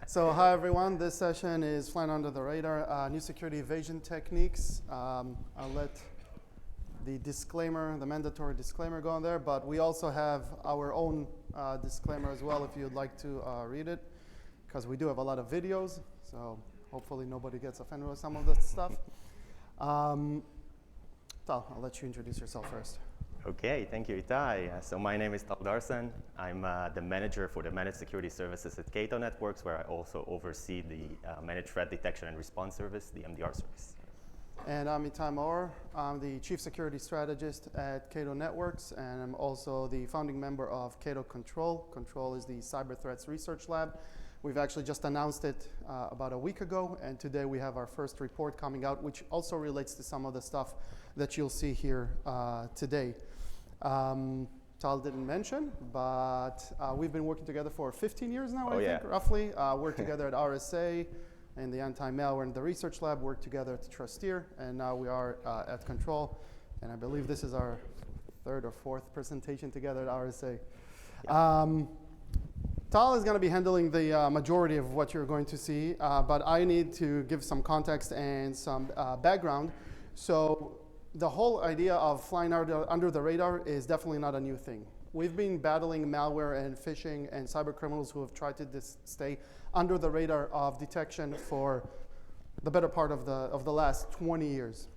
So hi everyone, this session is Flying Under the Radar, new security evasion techniques. I'll let the disclaimer, the mandatory disclaimer go on there, but we also have our own disclaimer as well if you'd like to read it, because we do have a lot of videos, so hopefully nobody gets offended with some of this stuff. Tal, I'll let you introduce yourself first. Okay, thank you, Itai. So my name is Tal Darsan. I'm the manager for the Managed Security Services at Cato Networks, where I also oversee the Managed Threat Detection and Response Service, the MDR service. And I'm Itai Maor. I'm the Chief Security Strategist at Cato Networks, and I'm also the founding member of Cato Control. Control is the Cyber Threats Research Lab. We've actually just announced it about a week ago, and today we have our first report coming out, which also relates to some of the stuff that you'll see here today. Tal didn't mention, but we've been working together for 15 years now, I think, roughly. Worked together at RSA and the anti-malware and the research lab, worked together at Trusteer, and now we are at Control. And I believe this is our third or fourth presentation together at RSA. Yeah. Tal is going to be handling the majority of what you're going to see, but I need to give some context and some background. So the whole idea of flying under the radar is definitely not a new thing. We've been battling malware and phishing and cyber criminals who have tried to stay under the radar of detection for the better part of the last 20 years.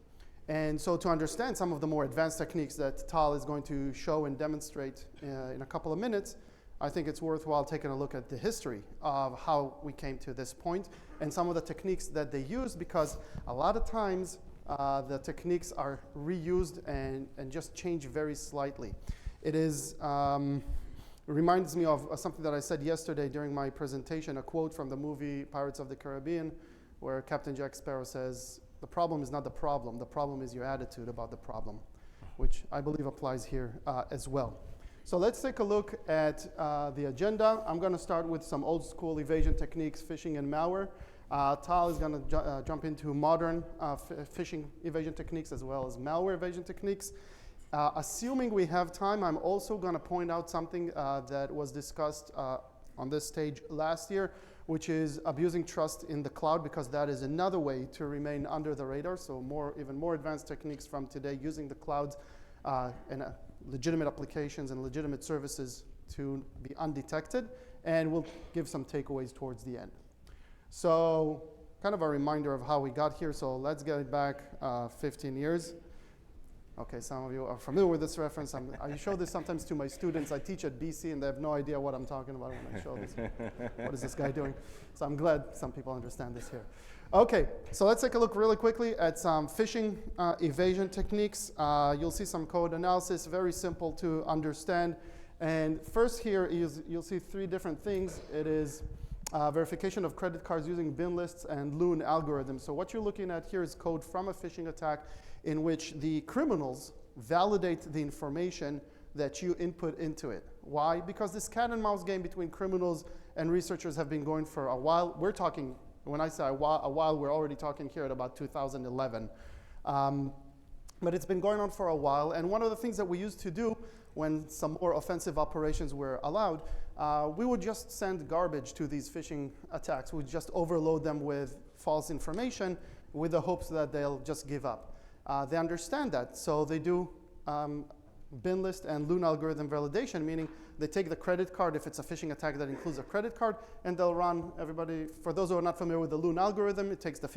And so to understand some of the more advanced techniques that Tal is going to show and demonstrate in a couple of minutes, I think it's worthwhile taking a look at the history of how we came to this point and some of the techniques that they use, because a lot of times the techniques are reused and just change very slightly. It reminds me of something that I said yesterday during my presentation, a quote from the movie Pirates of the Caribbean, where Captain Jack Sparrow says, "The problem is not the problem is your attitude about the problem," which I believe applies here as well. So let's take a look at the agenda. I'm going to start with some old school evasion techniques, phishing and malware. Tal is going to jump into modern phishing evasion techniques as well as malware evasion techniques. Assuming we have time, I'm also going to point out something that was discussed on this stage last year, which is abusing trust in the cloud, because that is another way to remain under the radar. So even more advanced techniques from today, using the clouds and legitimate applications and legitimate services to be undetected. And we'll give some takeaways towards the end. So kind of a reminder of how we got here. So let's get it back 15 years. Okay, some of you are familiar with this reference. I show this sometimes to my students. I teach at BC, and they have no idea what I'm talking about when I show this. What is this guy doing? So I'm glad some people understand this here. Okay, so let's take a look really quickly at some phishing evasion techniques. You'll see some code analysis, very simple to understand. And first here is, you'll see three different things. It is verification of credit cards using bin lists and Loon algorithms. So what you're looking at here is code from a phishing attack in which the criminals validate the information that you input into it. Why? Because this cat and mouse game between criminals and researchers have been going for a while. We're talking, when I say a while, we're already talking here at about 2011. But it's been going on for a while, and one of the things that we used to do when some more offensive operations were allowed, we would just send garbage to these phishing attacks. We'd just overload them with false information with the hopes that they'll just give up. They understand that, so they do bin list and Loon algorithm validation, meaning they take the credit card, if it's a phishing attack that includes a credit card, and they'll run everybody. For those who are not familiar with the Loon algorithm, it takes the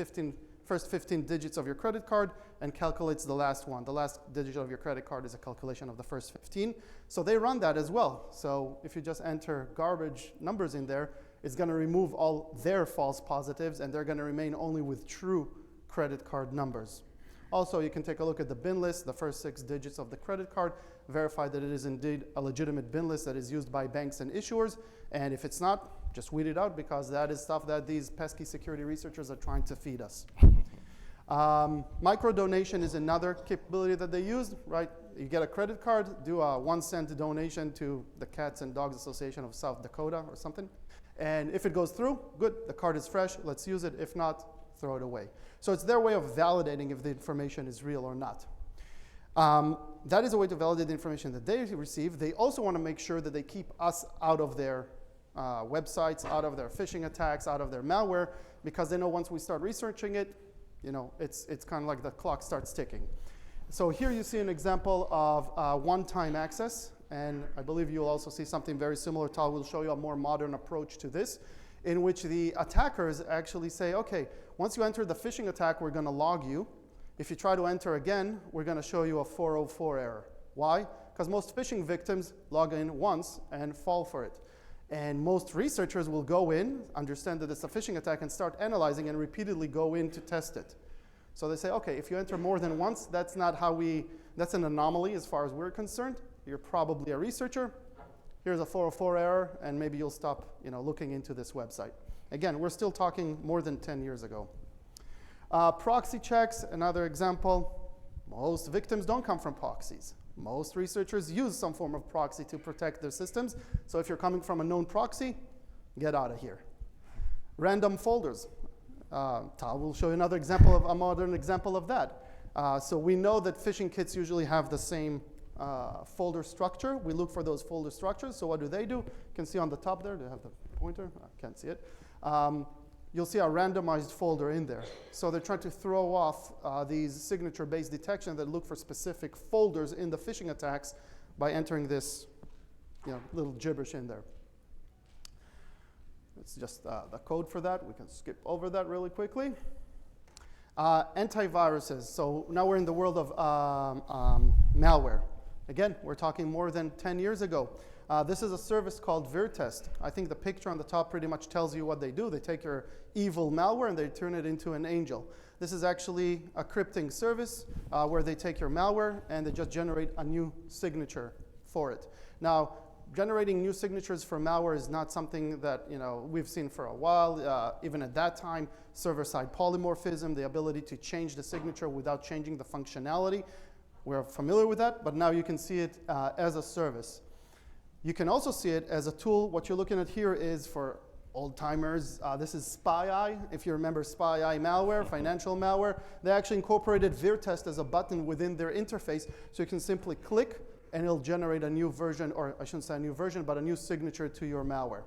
first 15 digits of your credit card and calculates the last one. The last digit of your credit card is a calculation of the first 15. So they run that as well. So if you just enter garbage numbers in there, it's going to remove all their false positives, and they're going to remain only with true credit card numbers. Also, you can take a look at the bin list, the first 6 digits of the credit card, verify that it is indeed a legitimate bin list that is used by banks and issuers. And if it's not, just weed it out, because that is stuff that these pesky security researchers are trying to feed us. Micro-donation is another capability that they use, right? You get a credit card, do a 1-cent donation to the Cats and Dogs Association of South Dakota or something. And if it goes through, good, the card is fresh, let's use it. If not, throw it away. So it's their way of validating if the information is real or not. That is a way to validate the information that they receive. They also want to make sure that they keep us out of their websites, out of their phishing attacks, out of their malware, because they know once we start researching it, it's kind of like the clock starts ticking. So here you see an example of one-time access, and I believe you'll also see something very similar. Tal will show you a more modern approach to this, in which the attackers actually say, okay, once you enter the phishing attack, we're going to log you. If you try to enter again, we're going to show you a 404 error. Why? Because most phishing victims log in once and fall for it. And most researchers will go in, understand that it's a phishing attack, and start analyzing and repeatedly go in to test it. So they say, okay, if you enter more than once, that's an anomaly as far as we're concerned. You're probably a researcher. Here's a 404 error, and maybe you'll stop looking into this website. Again, we're still talking more than 10 years ago. Proxy checks, another example. Most victims don't come from proxies. Most researchers use some form of proxy to protect their systems. So if you're coming from a known proxy, get out of here. Random folders. Tal will show you another example of a modern example of that. So we know that phishing kits usually have the same folder structure. We look for those folder structures. So what do? You can see on the top there, they have the pointer. I can't see it. You'll see a randomized folder in there. So they're trying to throw off these signature-based detection that look for specific folders in the phishing attacks by entering this little gibberish in there. It's just the code for that. We can skip over that really quickly. Antiviruses. So now we're in the world of malware. Again, we're talking more than 10 years ago. This is a service called Virtest. I think the picture on the top pretty much tells you what they do. They take your evil malware and they turn it into an angel. This is actually a crypting service where they take your malware and they just generate a new signature for it. Now, generating new signatures for malware is not something that we've seen for a while. Even at that time, server-side polymorphism, the ability to change the signature without changing the functionality. We're familiar with that, but now you can see it as a service. You can also see it as a tool. What you're looking at here is for old-timers. This is SpyEye. If you remember SpyEye malware, financial malware, they actually incorporated Virtest as a button within their interface, so you can simply click and it'll generate a new version, or I shouldn't say a new version, but a new signature to your malware.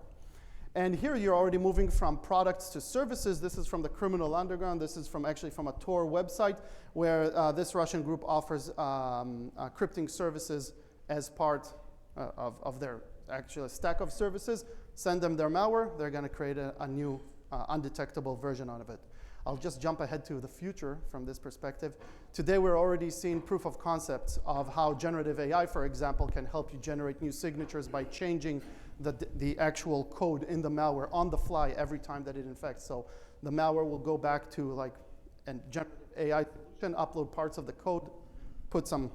And here you're already moving from products to services. This is from the Criminal Underground. This is actually from a Tor website where this Russian group offers crypting services as part of their actual stack of services. Send them their malware. They're going to create a new undetectable version out of it. I'll just jump ahead to the future from this perspective. Today, we're already seeing proof of concepts of how generative AI, for example, can help you generate new signatures by changing the actual code in the malware on the fly every time that it infects. So the malware will go back to and generative AI can upload parts of the code, put some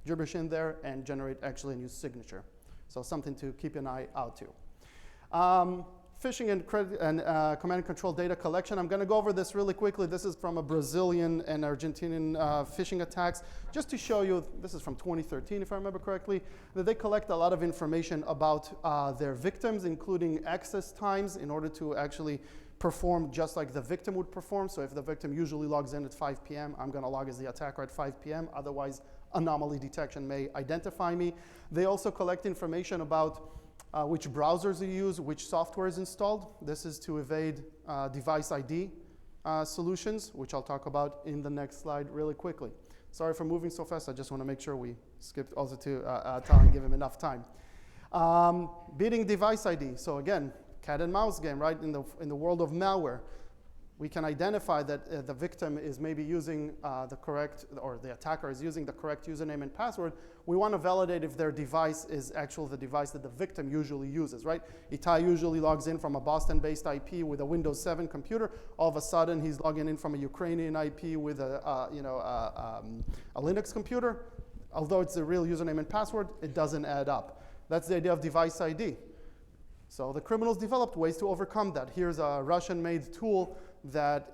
gibberish in there, and generate actually a new signature. So something to keep an eye out to. Phishing and command and control data collection. I'm going to go over this really quickly. This is from a Brazilian and Argentinian phishing attacks. Just to show you, this is from 2013, if I remember correctly, that they collect a lot of information about their victims, including access times, in order to actually perform just like the victim would perform. So if the victim usually logs in at 5 p.m., I'm going to log as the attacker at 5 p.m. Otherwise, anomaly detection may identify me. They also collect information about which browsers you use, which software is installed. This is to evade device ID solutions, which I'll talk about in the next slide really quickly. Sorry for moving so fast. I just want to make sure we skipped also to Tal and give him enough time. Beating device ID. So again, cat and mouse game, right? In the world of malware, we can identify that the victim is maybe using the correct, or the attacker is using the correct username and password. We want to validate if their device is actually the device that the victim usually uses, right? Itai usually logs in from a Boston-based IP with a Windows 7 computer. All of a sudden, he's logging in from a Ukrainian IP with a Linux computer. Although it's the real username and password, it doesn't add up. That's the idea of device ID. So the criminals developed ways to overcome that. Here's a Russian-made tool that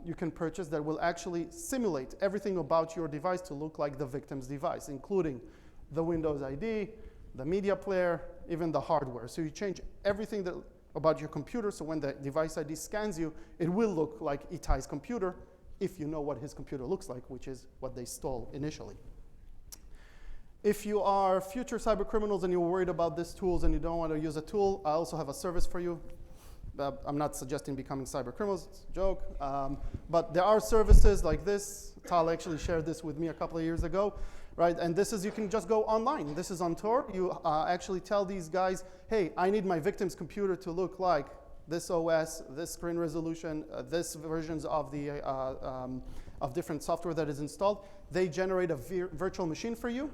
you can purchase that will actually simulate everything about your device to look like the victim's device, including the Windows ID, the media player, even the hardware. So you change everything about your computer, so when the device ID scans you, it will look like Itai's computer if you know what his computer looks like, which is what they stole initially. If you are future cyber criminals and you're worried about these tools and you don't want to use a tool, I also have a service for you. I'm not suggesting becoming cyber criminals, it's a joke. But there are services like this. Tal actually shared this with me a couple of years ago, right? And this is, you can just go online. This is on Tor. You actually tell these guys, hey, I need my victim's computer to look like this OS, this screen resolution, this versions of the of different software that is installed. They generate a virtual machine for you.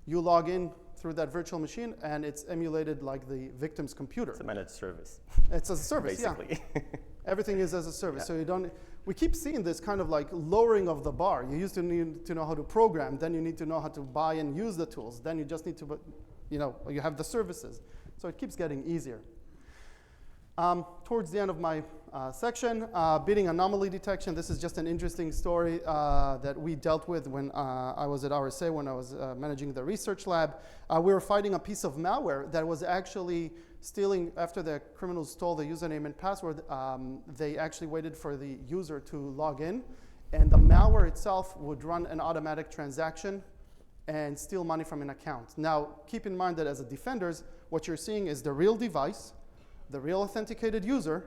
You log in through that virtual machine, and it's emulated like the victim's computer. It's a managed service. It's as a service, basically. Yeah. Everything is as a service. Yeah. So you don't, we keep seeing this kind of like lowering of the bar. You used to need to know how to program, then you need to know how to buy and use the tools. Then you just need to, you know, you have the services. So it keeps getting easier. Towards the end of my section, bidding anomaly detection. This is just an interesting story that we dealt with when I was at RSA, when I was managing the research lab. We were fighting a piece of malware that was actually stealing, after the criminals stole the username and password, they actually waited for the user to log in, and the malware itself would run an automatic transaction and steal money from an account. Now, keep in mind that as a defenders, what you're seeing is the real device, the real authenticated user,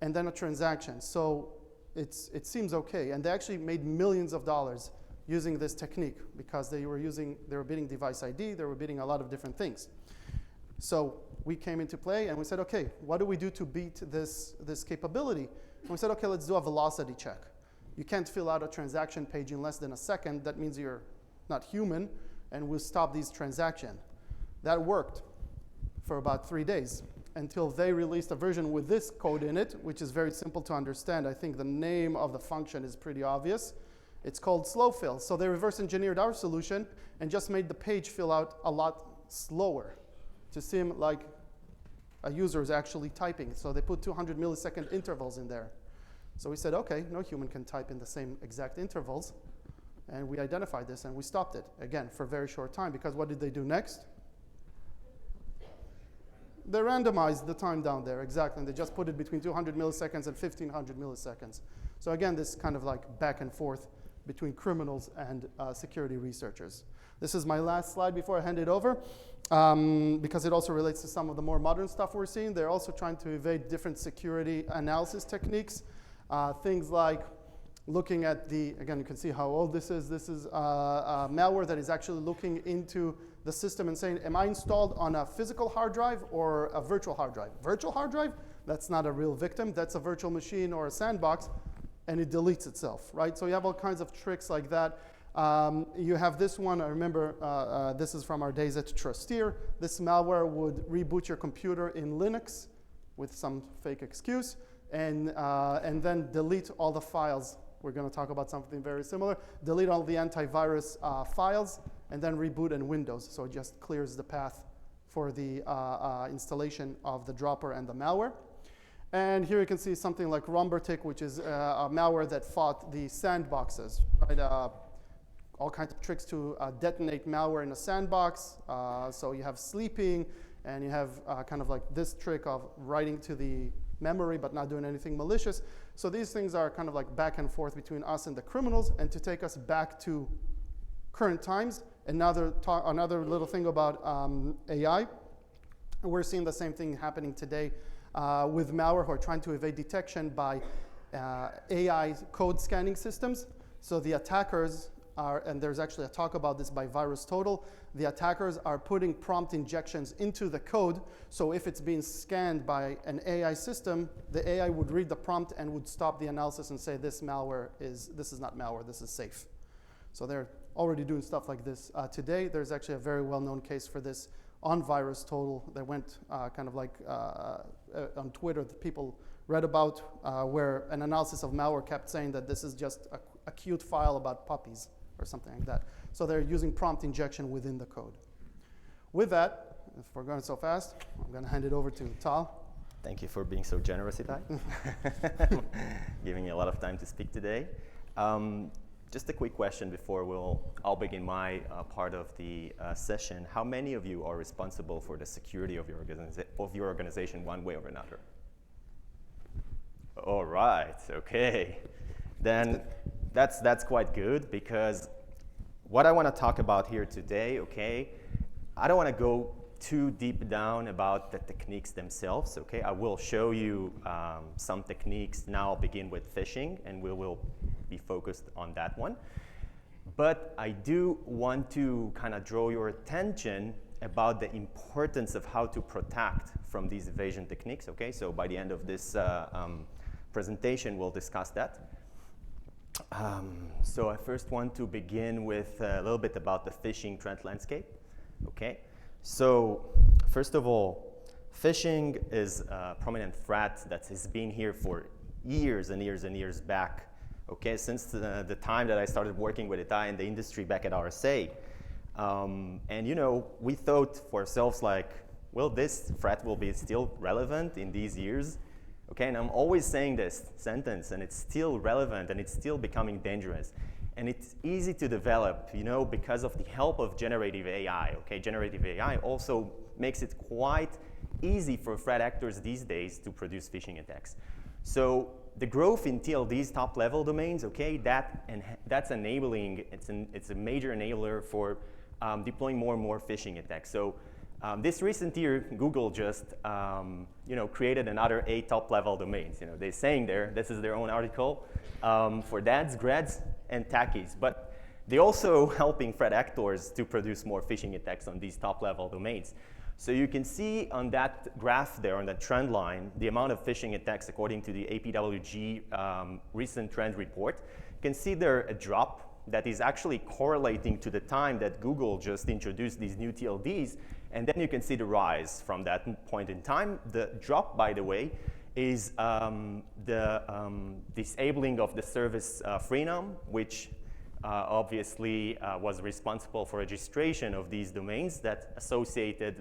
and then a transaction. So it seems okay. And they actually made millions of dollars using this technique because they were bidding device ID, they were bidding a lot of different things. So we came into play and we said, okay, what do we do to beat this capability? And we said, okay, let's do a velocity check. You can't fill out a transaction page in less than a second. That means you're not human, and we'll stop these transactions. That worked for about 3 days, until they released a version with this code in it, which is very simple to understand. I think the name of the function is pretty obvious. It's called slow fill. So they reverse engineered our solution and just made the page fill out a lot slower to seem like a user is actually typing. So they put 200 millisecond intervals in there. So we said, okay, no human can type in the same exact intervals. And we identified this and we stopped it, again, for a very short time, because what did they do next? They randomized the time down there, exactly, and they just put it between 200 milliseconds and 1500 milliseconds. So again, this kind of like back and forth between criminals and security researchers. This is my last slide before I hand it over, because it also relates to some of the more modern stuff we're seeing. They're also trying to evade different security analysis techniques, things like looking at the, again, you can see how old this is. This is malware that is actually looking into the system and saying, am I installed on a physical hard drive or a virtual hard drive? Virtual hard drive, that's not a real victim. That's a virtual machine or a sandbox, and it deletes itself, right? So you have all kinds of tricks like that. You have this one, I remember this is from our days at Trusteer. This malware would reboot your computer in Linux with some fake excuse, and then delete all the files. We're going to talk about something very similar. Delete all the antivirus files, and then reboot in Windows. So it just clears the path for the installation of the dropper and the malware. And here you can see something like Rombertic, which is a malware that fought the sandboxes, right? All kinds of tricks to detonate malware in a sandbox. So you have sleeping, and you have kind of like this trick of writing to the memory but not doing anything malicious. So these things are kind of like back and forth between us and the criminals. And to take us back to current times, another little thing about AI. We're seeing the same thing happening today with malware who are trying to evade detection by AI code scanning systems. So the attackers are, and there's actually a talk about this by VirusTotal, the attackers are putting prompt injections into the code. So if it's being scanned by an AI system, the AI would read the prompt and would stop the analysis and say, this is not malware, this is safe. So they're already doing stuff like this today. There's actually a very well-known case for this on VirusTotal that went kind of like on Twitter that people read about, where an analysis of malware kept saying that this is just a cute file about puppies or something like that. So they're using prompt injection within the code. With that, if we're going so fast, I'm going to hand it over to Tal. Thank you for being so generous, Itai. Giving me a lot of time to speak today. Just a quick question before I'll begin my part of the session. How many of you are responsible for the security of your organization one way or another? All right, okay. Then that's quite good, because what I want to talk about here today, okay, I don't want to go too deep down about the techniques themselves, okay? I will show you some techniques. Now I'll begin with phishing, and we will be focused on that one. But I do want to kind of draw your attention about the importance of how to protect from these evasion techniques, okay? So by the end of this presentation, we'll discuss that. So I first want to begin with a little bit about the phishing trend landscape, okay? So first of all, phishing is a prominent threat that has been here for years and years and years back, okay, since the time that I started working with Itai in the industry back at RSA. And you know, we thought for ourselves like, well, this threat will be still relevant in these years, okay? And I'm always saying this sentence, and it's still relevant, and it's still becoming dangerous. And it's easy to develop, you know, because of the help of generative AI, okay? Generative AI also makes it quite easy for threat actors these days to produce phishing attacks. So the growth in TLD's top-level domains, okay, that's enabling, it's a major enabler for deploying more and more phishing attacks. So this recent year, Google just, you know, created another 8 top-level domains. You know, they're saying there, this is their own article, for dads, grads, and techies. But they're also helping threat actors to produce more phishing attacks on these top-level domains. So you can see on that graph there, on that trend line, the amount of phishing attacks according to the APWG recent trend report. You can see there a drop that is actually correlating to the time that Google just introduced these new TLDs, and then you can see the rise from that point in time. The drop, by the way, is the disabling of the service Freenom, which obviously was responsible for registration of these domains that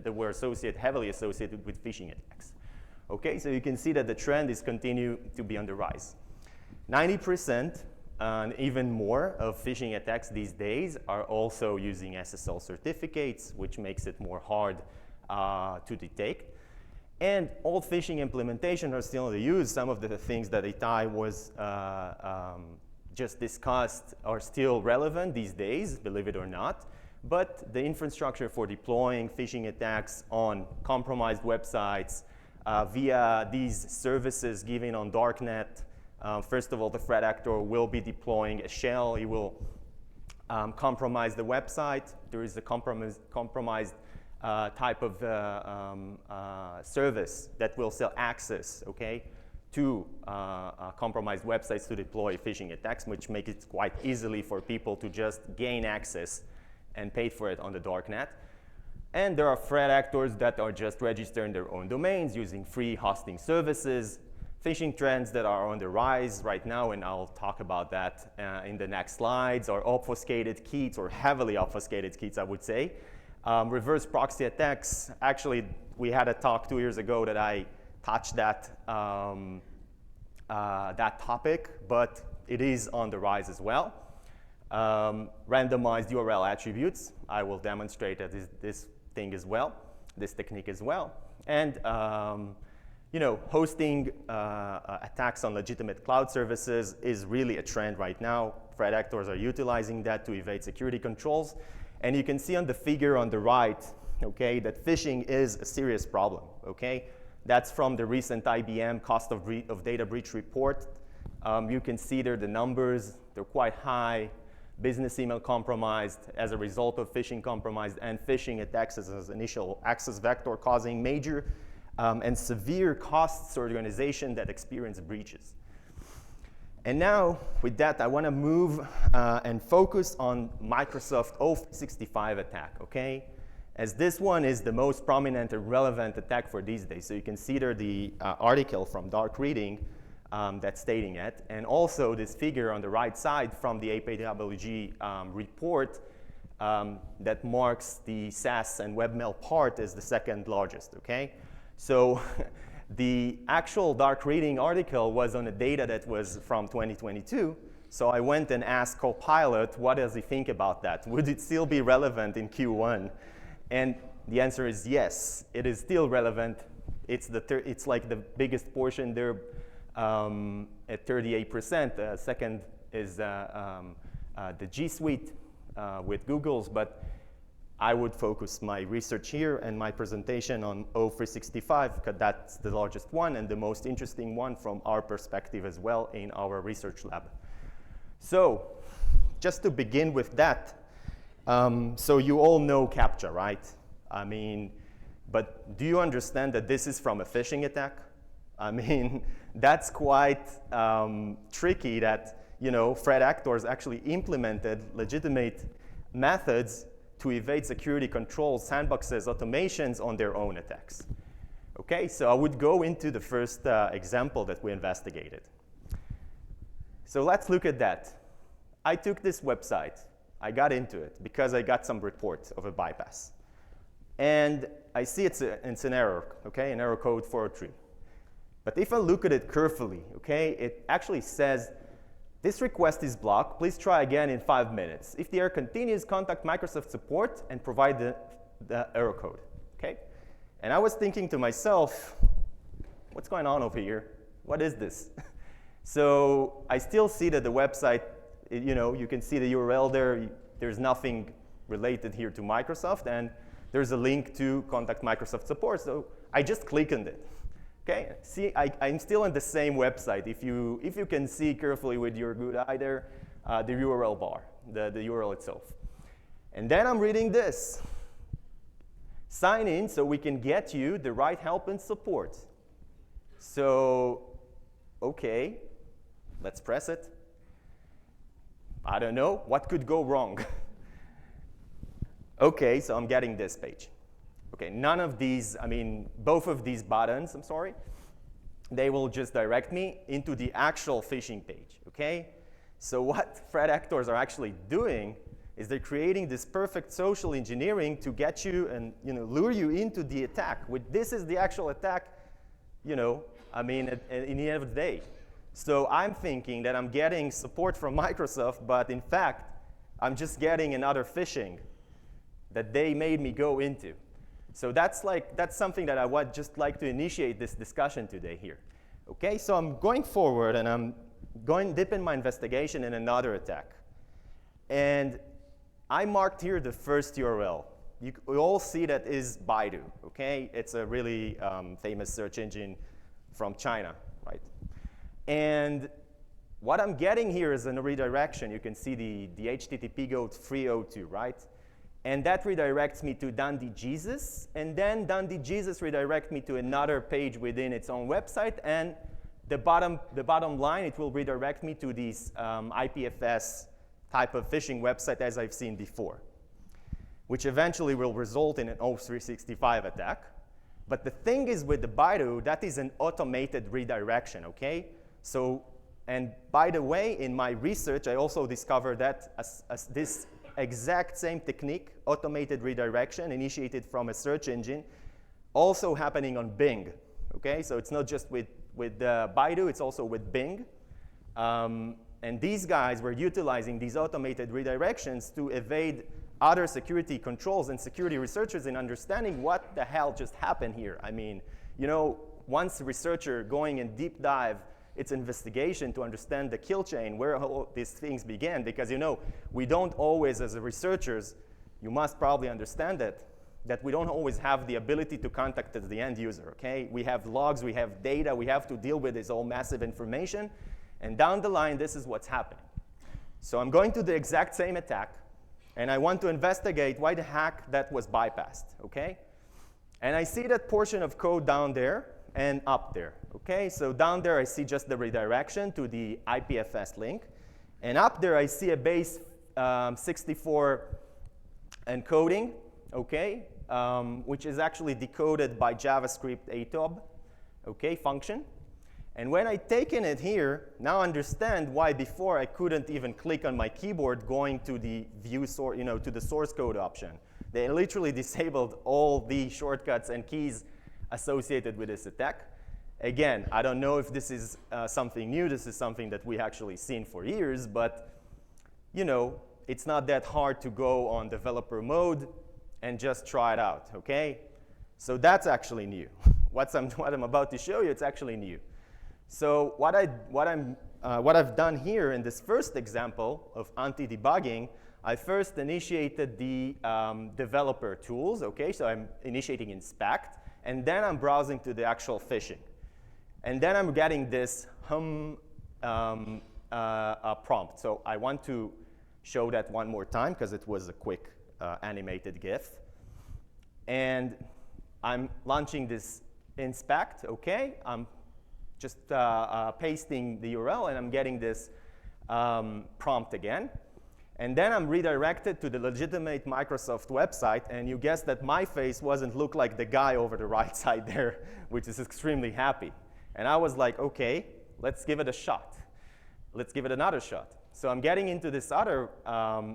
were heavily associated with phishing attacks. Okay, so you can see that the trend is continue to be on the rise. 90% and even more of phishing attacks these days are also using SSL certificates, which makes it more hard to detect. And old phishing implementations are still in use. Some of the things that Itai was just discussed are still relevant these days, believe it or not. But the infrastructure for deploying phishing attacks on compromised websites via these services given on Darknet, first of all, the threat actor will be deploying a shell. He will compromise the website. There is a compromised type of service that will sell access, okay, to compromised websites to deploy phishing attacks, which make it quite easily for people to just gain access and pay for it on the darknet. And there are threat actors that are just registering their own domains using free hosting services. Phishing trends that are on the rise right now, and I'll talk about that in the next slides, are obfuscated keys, or heavily obfuscated keys, I would say. Reverse proxy attacks. Actually, we had a talk 2 years ago that I touched that topic, but it is on the rise as well. Randomized URL attributes. I will demonstrate that this technique as well. And you know, hosting attacks on legitimate cloud services is really a trend right now. Threat actors are utilizing that to evade security controls. And you can see on the figure on the right, okay, that phishing is a serious problem, okay? That's from the recent IBM cost of data breach report. You can see there the numbers, they're quite high. Business email compromised as a result of phishing compromised, and phishing attacks as initial access vector, causing major and severe costs to organizations that experience breaches. And now, with that, I want to move and focus on Microsoft Office 365 attack, okay? As this one is the most prominent and relevant attack for these days. So you can see there the article from Dark Reading that's stating it, and also this figure on the right side from the APWG report that marks the SaaS and webmail part as the second largest, okay? So the actual Dark Reading article was on a data that was from 2022. So I went and asked Copilot, what does he think about that? Would it still be relevant in Q1? And the answer is yes, it is still relevant. It's like the biggest portion there at 38%. Second is the G Suite with Google's, but I would focus my research here and my presentation on O365, because that's the largest one and the most interesting one from our perspective as well in our research lab. So just to begin with that, so you all know CAPTCHA, right? I mean, but do you understand that this is from a phishing attack? I mean, that's quite tricky that, you know, threat actors actually implemented legitimate methods to evade security controls, sandboxes, automations on their own attacks. Okay, so I would go into the first example that we investigated. So let's look at that. I took this website. I got into it because I got some report of a bypass. And I see it's an error, okay, an error code 403. But if I look at it carefully, okay, it actually says, this request is blocked. Please try again in 5 minutes. If the error continues, contact Microsoft support and provide the error code, okay? And I was thinking to myself, what's going on over here? What is this? So I still see that the website, you know, you can see the URL there. There's nothing related here to Microsoft, and there's a link to contact Microsoft support. So I just click on it. Okay, see, I'm still on the same website. If you can see carefully with your good eye there, the URL bar, the URL itself. And then I'm reading this. Sign in so we can get you the right help and support. So, okay, let's press it. I don't know, what could go wrong? Okay, so I'm getting this page. Okay, none of these, I mean, both of these buttons, I'm sorry, they will just direct me into the actual phishing page, okay? So what threat actors are actually doing is they're creating this perfect social engineering to get you and, you know, lure you into the attack. This is the actual attack, you know, I mean, in the end of the day. So I'm thinking that I'm getting support from Microsoft, but in fact, I'm just getting another phishing that they made me go into. So that's something that I would just like to initiate this discussion today here. Okay, so I'm going forward and I'm going deep in my investigation in another attack. And I marked here the first URL. You all see that is Baidu, okay? It's a really famous search engine from China, right? And what I'm getting here is a redirection. You can see the HTTP go 302, right? And that redirects me to Dundee Jesus, and then Dundee Jesus redirects me to another page within its own website, and the bottom line, it will redirect me to this IPFS type of phishing website as I've seen before, which eventually will result in an O365 attack. But the thing is with the Baidu, that is an automated redirection, okay? So, and by the way, in my research, I also discovered that as this exact same technique, automated redirection initiated from a search engine, also happening on Bing, okay? So it's not just with Baidu, it's also with Bing. And these guys were utilizing these automated redirections to evade other security controls and security researchers in understanding what the hell just happened here. I mean, you know, once a researcher going in deep dive its investigation to understand the kill chain, where all these things began, because, you know, we don't always, as researchers, you must probably understand that we don't always have the ability to contact the end user, okay? We have logs, we have data, we have to deal with this all massive information, and down the line, this is what's happening. So I'm going to the exact same attack, and I want to investigate why the heck that was bypassed, okay? And I see that portion of code down there and up there, okay? So down there, I see just the redirection to the IPFS link, and up there, I see a base 64 encoding, okay, which is actually decoded by JavaScript ATOB, okay, function. And when I taken it here, now understand why before I couldn't even click on my keyboard going to the view source, you know, to the source code option. They literally disabled all the shortcuts and keys associated with this attack. Again, I don't know if this is something new. This is something that we actually seen for years, but you know, it's not that hard to go on developer mode and just try it out, okay? So that's actually new. What I'm about to show you, it's actually new. So what I've done here in this first example of anti-debugging, I first initiated the developer tools, okay? So I'm initiating inspect, and then I'm browsing to the actual phishing. And then I'm getting this prompt. So I want to show that one more time because it was a quick animated GIF. And I'm launching this inspect, okay? I'm just pasting the URL, and I'm getting this prompt again. And then I'm redirected to the legitimate Microsoft website, and you guess that my face wasn't look like the guy over the right side there, which is extremely happy. And I was like, okay, let's give it a shot. Let's give it another shot. So I'm getting into this other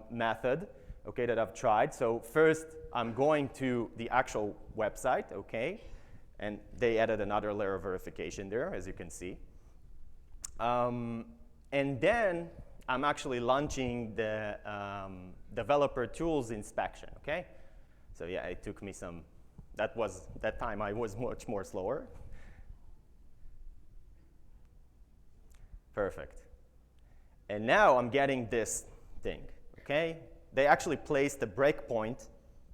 method, okay, that I've tried. So first, I'm going to the actual website, okay, and they added another layer of verification there, as you can see. And then I'm actually launching the developer tools inspection, okay? So yeah, it took me some, that time I was much more slower. Perfect. And now I'm getting this thing, okay? They actually placed a breakpoint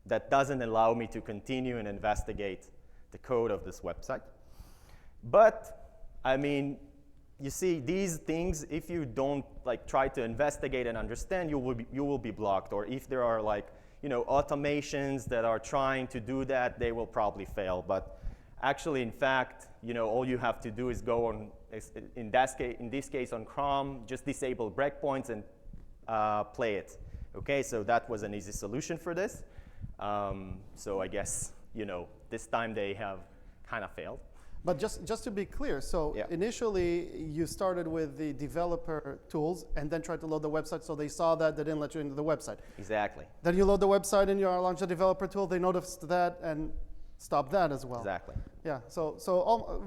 that doesn't allow me to continue and investigate the code of this website. But, I mean, you see, these things, if you don't try to investigate and understand, you will be blocked. Or if there are automations that are trying to do that, they will probably fail. But actually, in fact, all you have to do is go on, in this case on Chrome, just disable breakpoints and play it. Okay, so that was an easy solution for this. So I guess this time they have kind of failed. But just to be clear, so yeah. Initially you started with the developer tools and then tried to load the website, so they saw that, they didn't let you into the website. Exactly. Then you load the website and you launch the developer tool, they noticed that and stopped that as well. Exactly. Yeah, so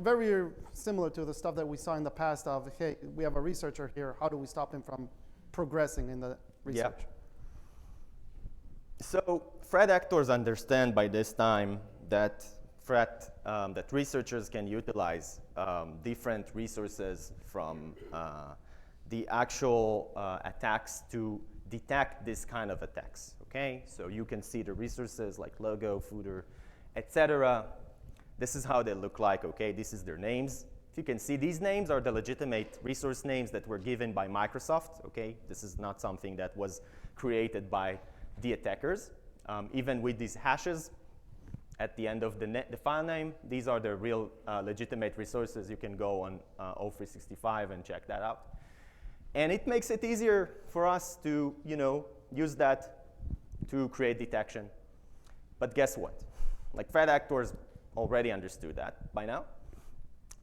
very similar to the stuff that we saw in the past of, hey, we have a researcher here, how do we stop him from progressing in the research? Yeah. So threat actors understand by this time that that researchers can utilize different resources from the actual attacks to detect this kind of attacks, okay? So you can see the resources like logo, footer, etc. This is how they look like, okay? This is their names. If you can see, these names are the legitimate resource names that were given by Microsoft, okay? This is not something that was created by the attackers. Even with these hashes at the end of the file name, these are the real legitimate resources. You can go on O365 and check that out. And it makes it easier for us to use that to create detection. But guess what? Threat actors already understood that by now.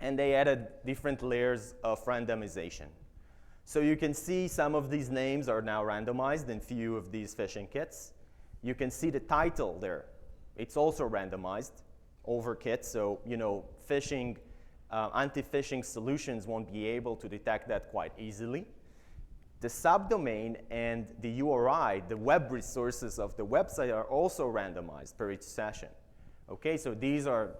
And they added different layers of randomization. So you can see some of these names are now randomized in few of these phishing kits. You can see the title there. It's also randomized over kits, so phishing, anti-phishing solutions won't be able to detect that quite easily. The subdomain and the URI, the web resources of the website, are also randomized per each session. Okay, so these are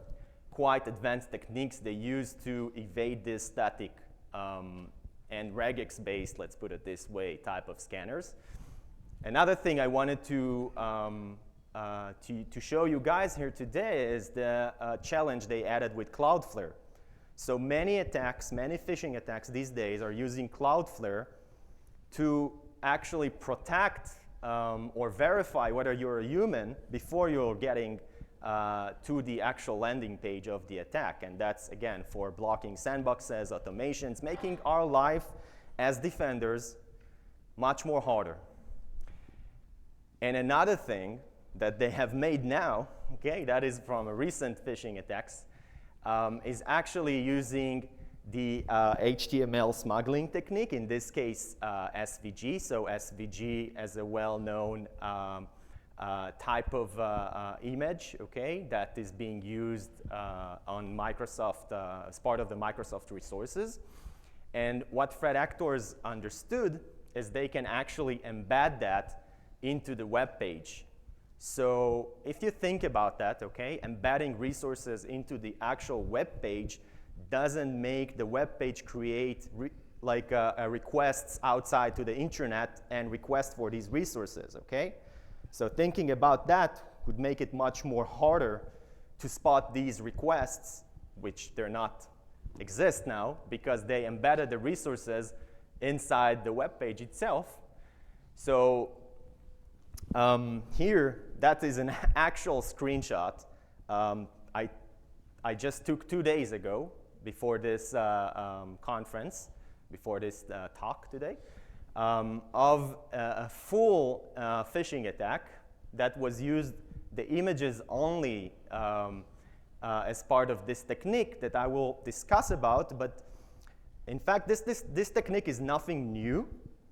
quite advanced techniques they use to evade this static and regex-based, let's put it this way, type of scanners. Another thing I wanted to show you guys here today is the challenge they added with Cloudflare. So many attacks, many phishing attacks these days are using Cloudflare to actually protect or verify whether you're a human before you're getting to the actual landing page of the attack. And that's, again, for blocking sandboxes, automations, making our life as defenders much more harder. And another thing that they have made now, okay, that is from a recent phishing attacks, is actually using the HTML smuggling technique, in this case SVG. So SVG as a well-known type of image, okay, that is being used on Microsoft, as part of the Microsoft resources. And what threat actors understood is they can actually embed that into the web page. So if you think about that, okay, embedding resources into the actual web page doesn't make the web page create like requests outside to the internet and requests for these resources, okay? So thinking about that would make it much more harder to spot these requests, which they're not exist now because they embedded the resources inside the web page itself. So here, that is an actual screenshot I just took 2 days ago before this conference, before this talk today, of a full phishing attack that was used, the images only as part of this technique that I will discuss about. But in fact, this technique is nothing new.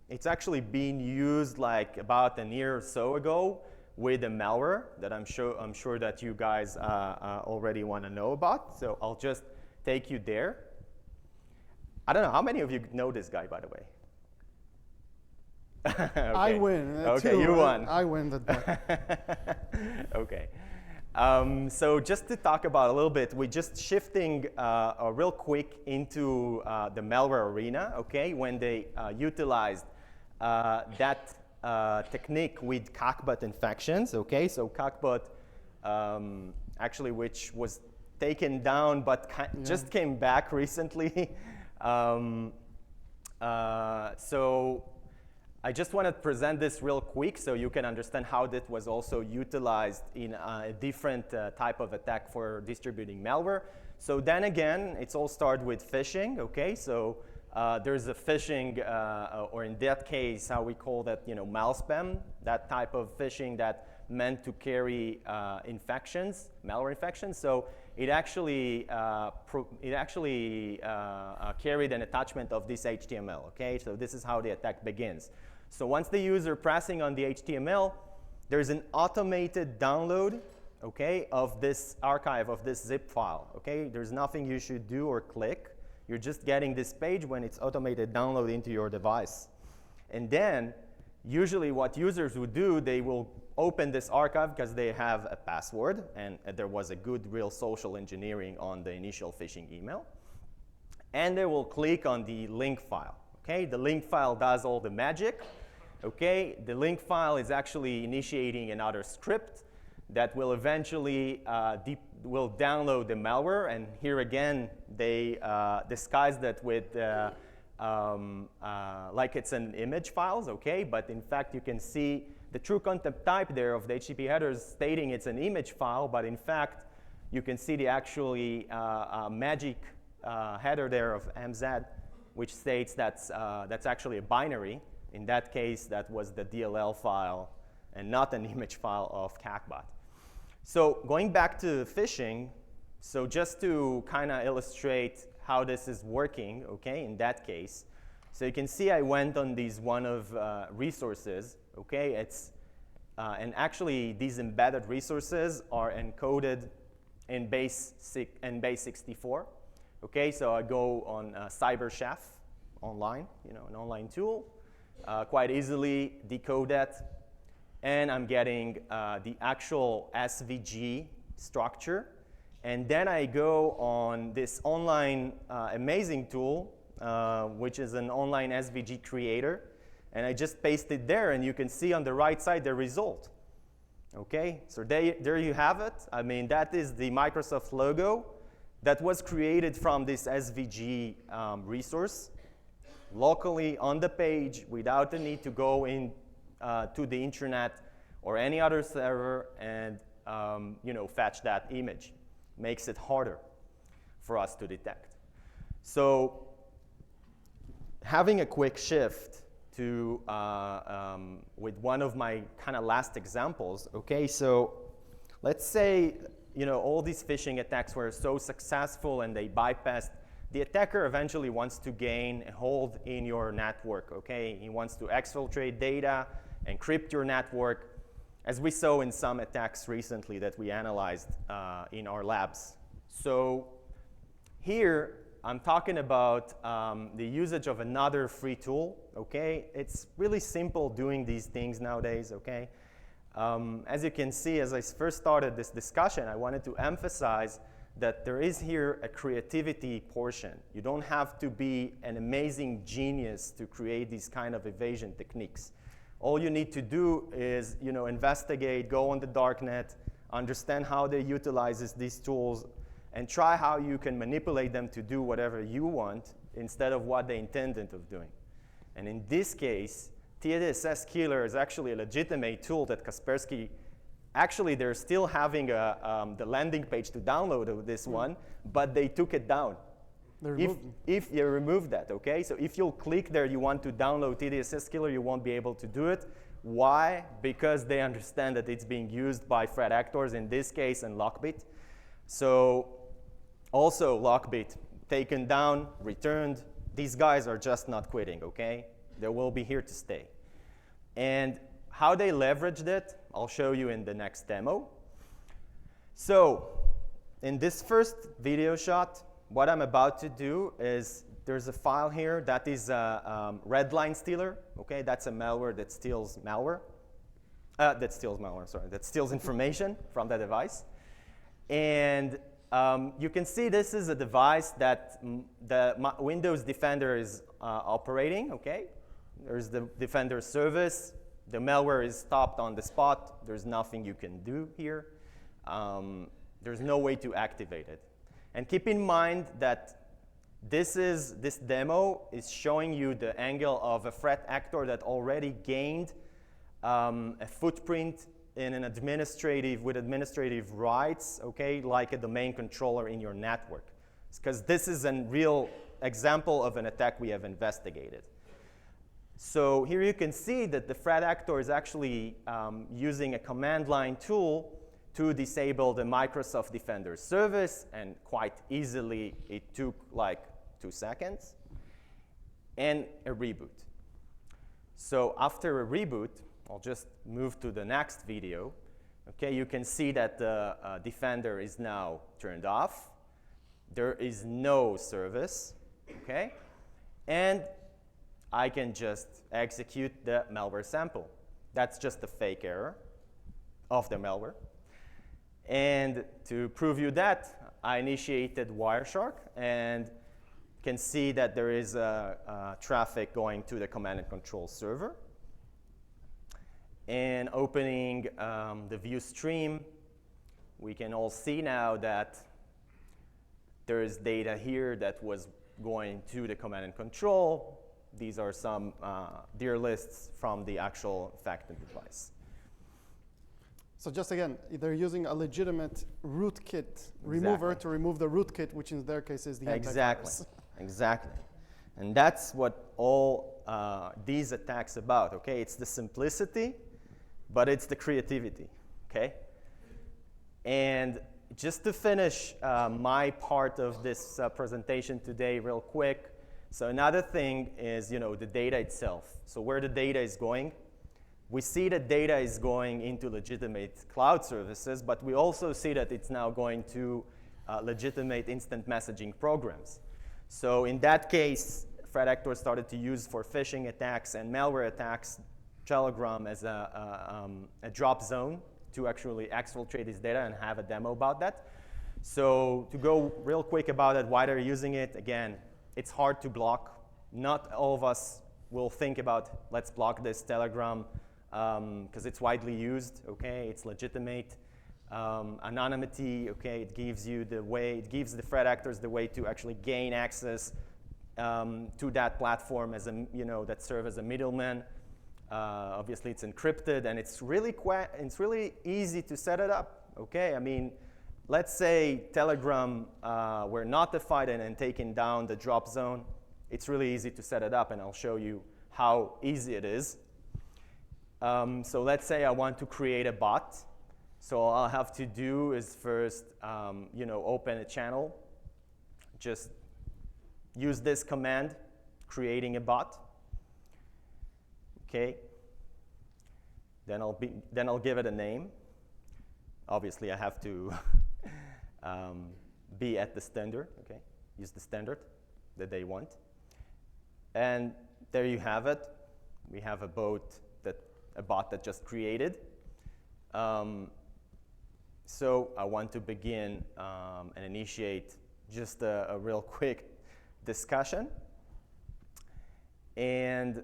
It's actually been used like about a year or so ago with a malware that I'm sure that you guys already want to know about. So I'll just take you there. I don't know, how many of you know this guy, by the way? Okay. I win. Okay, you won. I win the bet. Okay. So just to talk about a little bit, we're just shifting real quick into the malware arena, okay, when they utilized that technique with Cockbot infections, okay? So Cockbot, actually, which was taken down but just came back recently. So I just want to present this real quick so you can understand how that was also utilized in a different type of attack for distributing malware. So then again, it's all started with phishing, okay? So there's a phishing, or in that case, how we call that, malspam, that type of phishing that meant to carry infections, malware infections. So it actually carried an attachment of this HTML, okay? So this is how the attack begins. So once the user pressing on the HTML, there's an automated download, okay, of this archive, of this zip file, okay? There's nothing you should do or click. You're just getting this page when it's automated download into your device. And then, usually what users would do, they will open this archive because they have a password, and there was a good real social engineering on the initial phishing email. And they will click on the link file, okay? The link file does all the magic, okay? The link file is actually initiating another script that will eventually will download the malware, and here again they disguise that with like it's an image files, okay? But in fact, you can see the true content type there of the HTTP headers stating it's an image file, but in fact, you can see the actually magic header there of MZ, which states that's actually a binary. In that case, that was the DLL file and not an image file of Cockbot. So going back to phishing, so just to kind of illustrate how this is working, okay, in that case. So you can see I went on these one of resources, okay? It's, and actually these embedded resources are encoded in base 64, okay? So I go on CyberChef online, an online tool, quite easily decode that. And I'm getting the actual SVG structure. And then I go on this online amazing tool, which is an online SVG creator. And I just paste it there, and you can see on the right side the result. Okay, so there you have it. I mean, that is the Microsoft logo that was created from this SVG resource locally on the page without the need to go in to the internet or any other server and fetch that image. Makes it harder for us to detect. So having a quick shift to with one of my kind of last examples, okay, so let's say all these phishing attacks were so successful and they bypassed. The attacker eventually wants to gain a hold in your network, okay? He wants to exfiltrate data, encrypt your network, as we saw in some attacks recently that we analyzed in our labs. So here, I'm talking about the usage of another free tool, okay? It's really simple doing these things nowadays, okay? As you can see, as I first started this discussion, I wanted to emphasize that there is here a creativity portion. You don't have to be an amazing genius to create these kind of evasion techniques. All you need to do is, investigate, go on the darknet, understand how they utilizes these tools, and try how you can manipulate them to do whatever you want instead of what they intended of doing. And in this case, TDSS Killer is actually a legitimate tool that Kaspersky, actually they're still having the landing page to download this one, but they took it down. If you remove that, okay? So if you'll click there, you want to download TDSS Killer, you won't be able to do it. Why? Because they understand that it's being used by threat actors, in this case, and Lockbit. So also Lockbit, taken down, returned. These guys are just not quitting, okay? They will be here to stay. And how they leveraged it, I'll show you in the next demo. So in this first video shot, what I'm about to do is there's a file here that is a Redline Stealer. Okay, that's a malware that steals malware. That steals information from the device. And you can see this is a device that the Windows Defender is operating. Okay, there's the Defender service. The malware is stopped on the spot. There's nothing you can do here. There's no way to activate it. And keep in mind that this demo is showing you the angle of a threat actor that already gained a footprint in an with administrative rights, okay, like a domain controller in your network. Because this is a real example of an attack we have investigated. So here you can see that the threat actor is actually using a command line tool to disable the Microsoft Defender service, and quite easily it took like 2 seconds, and a reboot. So after a reboot, I'll just move to the next video. Okay, you can see that the Defender is now turned off. There is no service, okay? And I can just execute the malware sample. That's just a fake error of the malware. And to prove you that, I initiated Wireshark and can see that there is traffic going to the command and control server. And opening the view stream, we can all see now that there is data here that was going to the command and control. These are some dir lists from the actual infected device. So just again, they're using a legitimate rootkit remover to remove the rootkit, which in their case is the antivirus. Exactly. And that's what all these attacks about, okay? It's the simplicity, but it's the creativity, okay? And just to finish my part of this presentation today real quick, so another thing is, the data itself. So where the data is going. We see that data is going into legitimate cloud services, but we also see that it's now going to legitimate instant messaging programs. So in that case, threat actors started to use for phishing attacks and malware attacks Telegram as a drop zone to actually exfiltrate this data, and have a demo about that. So to go real quick about it, why they're using it, again, it's hard to block. Not all of us will think about, let's block this Telegram, because it's widely used, okay? It's legitimate. Anonymity, okay? It gives the threat actors the way to actually gain access to that platform as that serve as a middleman. Obviously, it's encrypted, and it's really easy to set it up, okay? I mean, let's say Telegram were notified and taken down the drop zone. It's really easy to set it up, and I'll show you how easy it is. So let's say I want to create a bot. So all I'll have to do is first, open a channel. Just use this command, creating a bot. Okay. Then I'll give it a name. Obviously, I have to be at the standard. Okay. Use the standard that they want. And there you have it. We have a bot that just created. So I want to begin and initiate just a real quick discussion. And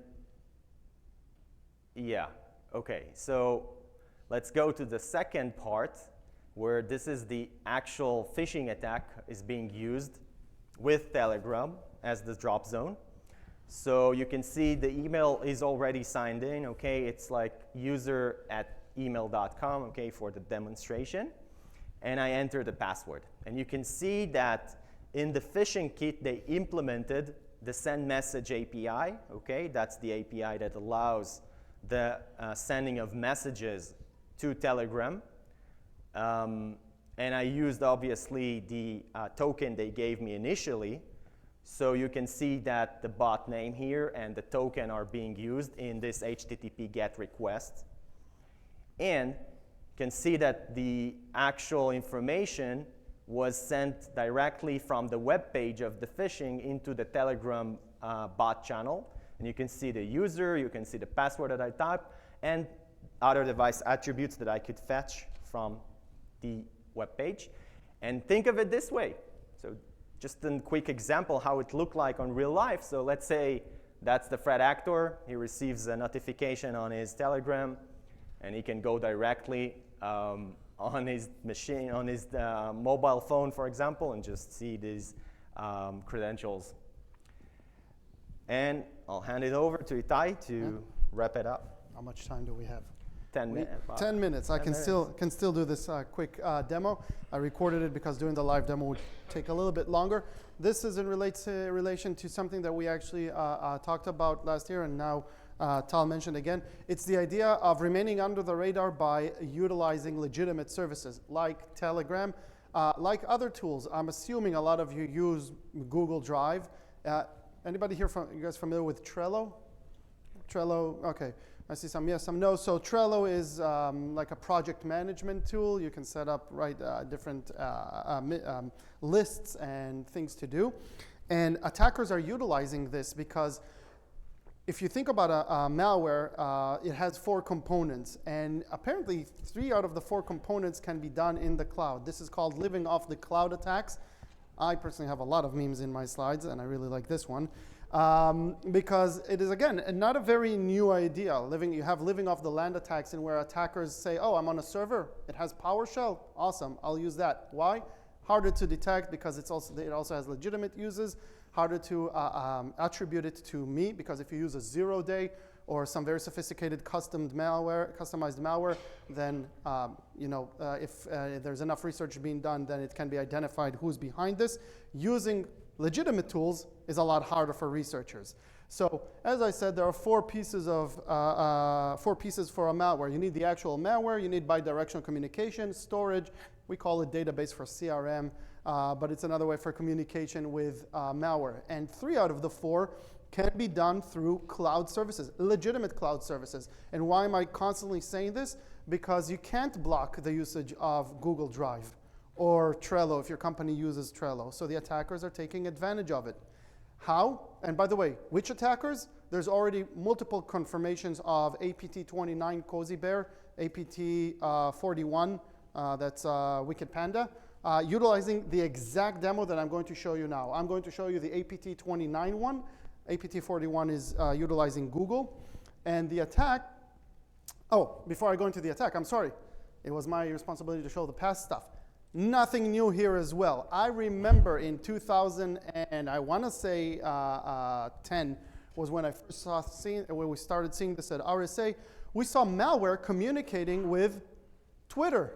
yeah, okay, so let's go to the second part where this is the actual phishing attack is being used with Telegram as the drop zone. So you can see the email is already signed in, okay? It's like user@email.com, okay, for the demonstration. And I enter the password. And you can see that in the phishing kit, they implemented the send message API, okay? That's the API that allows the sending of messages to Telegram. And I used, obviously, the token they gave me initially. So you can see that the bot name here and the token are being used in this HTTP GET request. And you can see that the actual information was sent directly from the web page of the phishing into the Telegram bot channel. And you can see the user, you can see the password that I typed, and other device attributes that I could fetch from the web page. And think of it this way. So just a quick example how it looked like on real life. So let's say that's the threat actor. He receives a notification on his Telegram, and he can go directly on his machine, on his mobile phone, for example, and just see these credentials. And I'll hand it over to Itai to wrap it up. How much time do we have? 10 minutes. 10 minutes. I can still do this quick demo. I recorded it because doing the live demo would take a little bit longer. This is in relation to something that we actually talked about last year, and now Tal mentioned again. It's the idea of remaining under the radar by utilizing legitimate services like Telegram, like other tools. I'm assuming a lot of you use Google Drive. Anybody here you guys familiar with Trello? Trello, okay. I see some yes, some no. So Trello is like a project management tool. You can set up different lists and things to do. And attackers are utilizing this because if you think about a malware, it has 4 components. And apparently 3 out of the 4 components can be done in the cloud. This is called living off the cloud attacks. I personally have a lot of memes in my slides, and I really like this one. Because it is, again, not a very new idea. You have living off the land attacks, in where attackers say, oh, I'm on a server, it has PowerShell, awesome, I'll use that. Why? Harder to detect because it also has legitimate uses, harder to attribute it to me, because if you use a 0-day or some very sophisticated customized malware, then if there's enough research being done, then it can be identified who's behind this. Using legitimate tools is a lot harder for researchers. So as I said, there are 4 pieces for a malware. You need the actual malware, you need bidirectional communication, storage, we call it database for CRM, but it's another way for communication with malware. And 3 out of the 4 can be done through cloud services, legitimate cloud services. And why am I constantly saying this? Because you can't block the usage of Google Drive or Trello if your company uses Trello. So the attackers are taking advantage of it. How? And by the way, which attackers? There's already multiple confirmations of APT29 Cozy Bear, APT41, that's Wicked Panda, utilizing the exact demo that I'm going to show you now. I'm going to show you the APT29 one. APT41 is utilizing Google. And the attack, before I go into the attack, I'm sorry. It was my responsibility to show the past stuff. Nothing new here as well. I remember in 2000 and I want to say 10 was when I first when we started seeing this at RSA. We saw malware communicating with Twitter.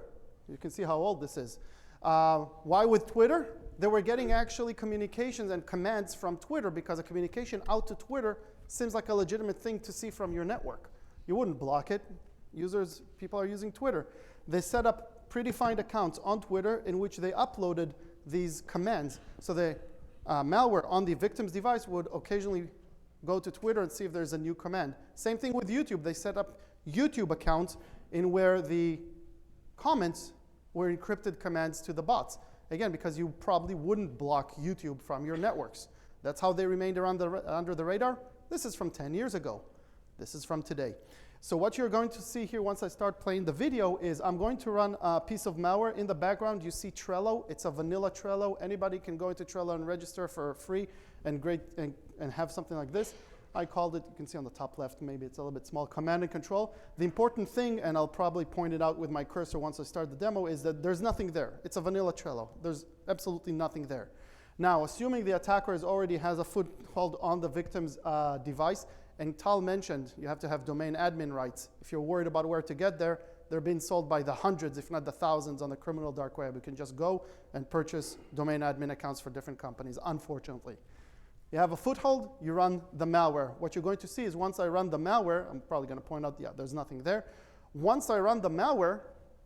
You can see how old this is. Why with Twitter? They were getting actually communications and commands from Twitter, because a communication out to Twitter seems like a legitimate thing to see from your network. You wouldn't block it. People are using Twitter. They set up predefined accounts on Twitter in which they uploaded these commands. So the malware on the victim's device would occasionally go to Twitter and see if there's a new command. Same thing with YouTube. They set up YouTube accounts in where the comments were encrypted commands to the bots. Again, because you probably wouldn't block YouTube from your networks. That's how they remained under the radar. This is from 10 years ago. This is from today. So what you're going to see here once I start playing the video is I'm going to run a piece of malware. In the background, you see Trello. It's a vanilla Trello. Anybody can go into Trello and register for free and have something like this. I called it, you can see on the top left, maybe it's a little bit small, command and control. The important thing, and I'll probably point it out with my cursor once I start the demo, is that there's nothing there. It's a vanilla Trello. There's absolutely nothing there. Now, assuming the attacker already has a foothold on the victim's device, and Tal mentioned you have to have domain admin rights. If you're worried about where to get there, they're being sold by the hundreds, if not the thousands, on the criminal dark web. You can just go and purchase domain admin accounts for different companies, unfortunately. You have a foothold, you run the malware. What you're going to see is once I run the malware, I'm probably going to point out, yeah, there's nothing there. Once I run the malware,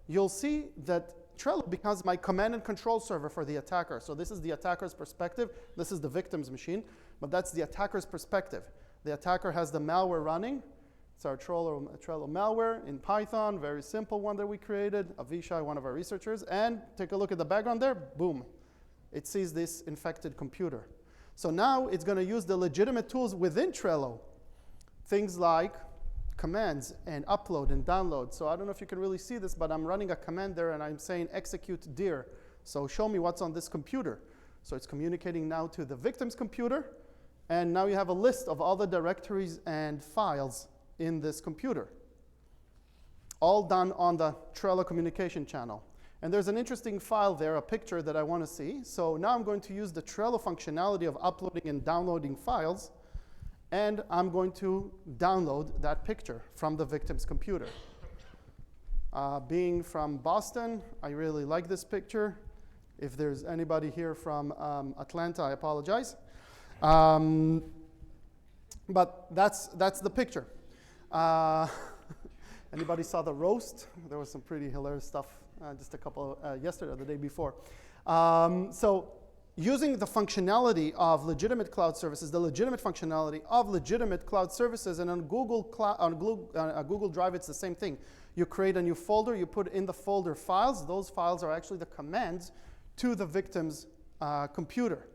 you'll see that Trello becomes my command and control server for the attacker. So this is the attacker's perspective. This is the victim's machine, but that's the attacker's perspective. The attacker has the malware running. It's our Trello malware in Python, very simple one that we created. Avishai, one of our researchers. And take a look at the background there. Boom. It sees this infected computer. So now it's going to use the legitimate tools within Trello. Things like commands and upload and download. So I don't know if you can really see this, but I'm running a command there and I'm saying execute dir. So show me what's on this computer. So it's communicating now to the victim's computer. And now you have a list of all the directories and files in this computer, all done on the Trello communication channel. And there's an interesting file there, a picture that I want to see. So now I'm going to use the Trello functionality of uploading and downloading files, and I'm going to download that picture from the victim's computer. Being from Boston, I really like this picture. If there's anybody here from Atlanta, I apologize. But that's the picture. Anybody saw the roast? There was some pretty hilarious stuff just a couple yesterday or the day before. So using the functionality of legitimate cloud services, the legitimate functionality of legitimate cloud services, and on Google Drive, it's the same thing. You create a new folder, you put in the folder files. Those files are actually the commands to the victim's computer.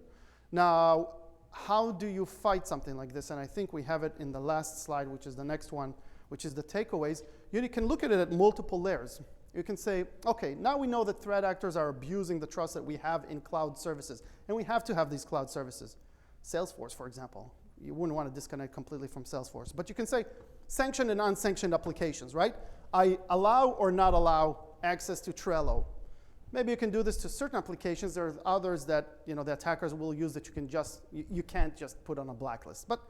Now, how do you fight something like this? And I think we have it in the last slide, which is the next one, which is the takeaways. You can look at it at multiple layers. You can say, okay, now we know that threat actors are abusing the trust that we have in cloud services. And we have to have these cloud services. Salesforce, for example. You wouldn't want to disconnect completely from Salesforce. But you can say sanctioned and unsanctioned applications, right? I allow or not allow access to Trello. Maybe you can do this to certain applications. There are others that the attackers will use that you can't just put on a blacklist. But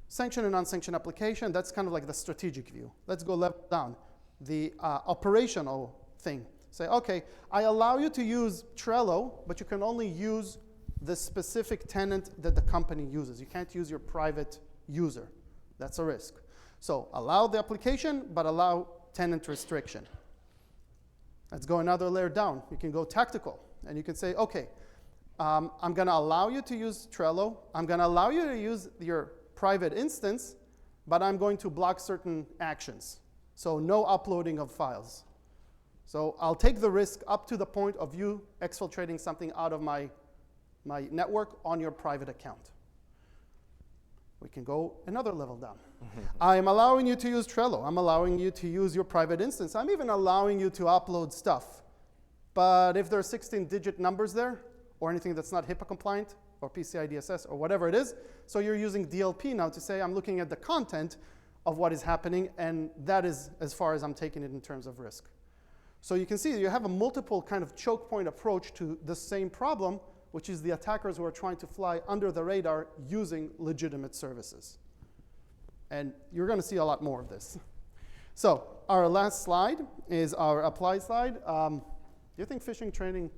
sanctioned and unsanctioned application, that's kind of like the strategic view. Let's go level down. The operational thing. Say, okay, I allow you to use Trello, but you can only use the specific tenant that the company uses. You can't use your private user. That's a risk. So allow the application, but allow tenant restriction. Let's go another layer down. You can go tactical, and you can say, okay, I'm going to allow you to use Trello. I'm going to allow you to use your private instance, but I'm going to block certain actions. So no uploading of files. So I'll take the risk up to the point of you exfiltrating something out of my network on your private account. We can go another level down. I'm allowing you to use Trello. I'm allowing you to use your private instance. I'm even allowing you to upload stuff. But if there are 16-digit numbers there, or anything that's not HIPAA compliant, or PCI DSS, or whatever it is, so you're using DLP now to say, I'm looking at the content of what is happening, and that is as far as I'm taking it in terms of risk. So you can see you have a multiple kind of choke point approach to the same problem, which is the attackers who are trying to fly under the radar using legitimate services. And you're going to see a lot more of this. So our last slide is our apply slide. Do you think phishing training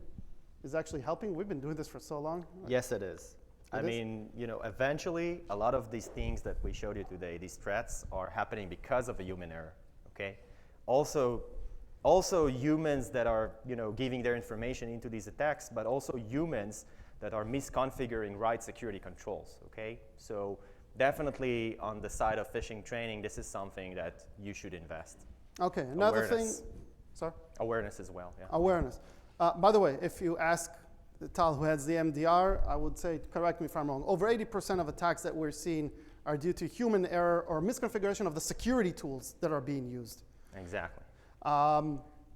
is actually helping? We've been doing this for so long. Yes, it is. I mean, eventually, a lot of these things that we showed you today, these threats, are happening because of a human error. Okay. Also humans that are, giving their information into these attacks, but also humans that are misconfiguring right security controls. Okay. So definitely on the side of phishing training, this is something that you should invest. Okay. Another thing. Sorry. Awareness as well. Yeah. Awareness. By the way, if you ask Tal, who heads the MDR, I would say, correct me if I'm wrong, over 80% of attacks that we're seeing are due to human error or misconfiguration of the security tools that are being used. Exactly.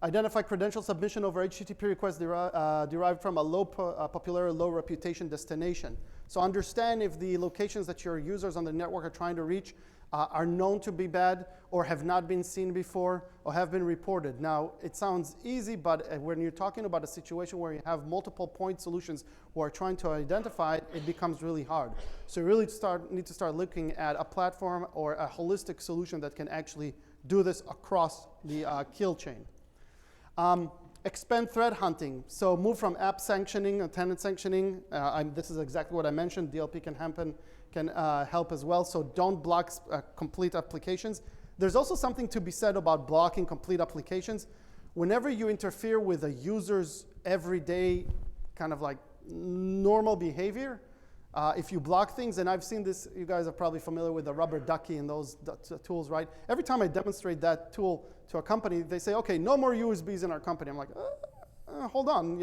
Identify credential submission over HTTP requests derived from a low popularity, low reputation destination. So understand if the locations that your users on the network are trying to reach are known to be bad or have not been seen before or have been reported. Now, it sounds easy, but when you're talking about a situation where you have multiple point solutions who are trying to identify it, it becomes really hard. So you really need to start looking at a platform or a holistic solution that can actually do this across the kill chain. Expand threat hunting. So move from app sanctioning and tenant sanctioning. This is exactly what I mentioned. DLP can help as well. So don't block complete applications. There's also something to be said about blocking complete applications. Whenever you interfere with a user's everyday kind of like normal behavior, if you block things, and I've seen this, you guys are probably familiar with the rubber ducky and those tools, right? Every time I demonstrate that tool to a company, they say, okay, no more USBs in our company. I'm like, hold on,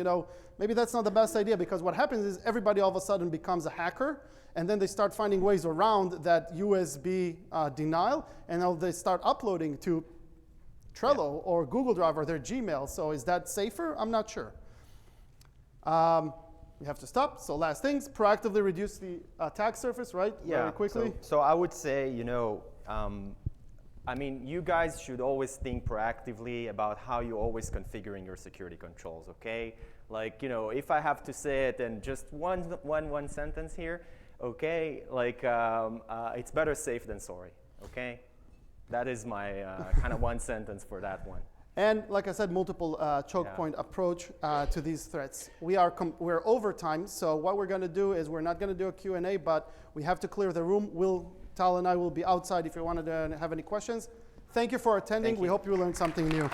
maybe that's not the best idea, because what happens is everybody all of a sudden becomes a hacker, and then they start finding ways around that USB denial, and now they start uploading to Trello or Google Drive or their Gmail. So is that safer? I'm not sure. We have to stop. So last things, proactively reduce the attack surface, right? Yeah. Very quickly. So I would say, I mean, you guys should always think proactively about how you're always configuring your security controls, okay? Like, if I have to say it in just one sentence here, okay, like it's better safe than sorry, okay? That is my kind of one sentence for that one. And like I said, multiple choke point approach to these threats. We're over time, so what we're going to do is we're not going to do a Q&A, but we have to clear the room. Tal and I will be outside if you wanted to have any questions. Thank you for attending. We hope you learned something new.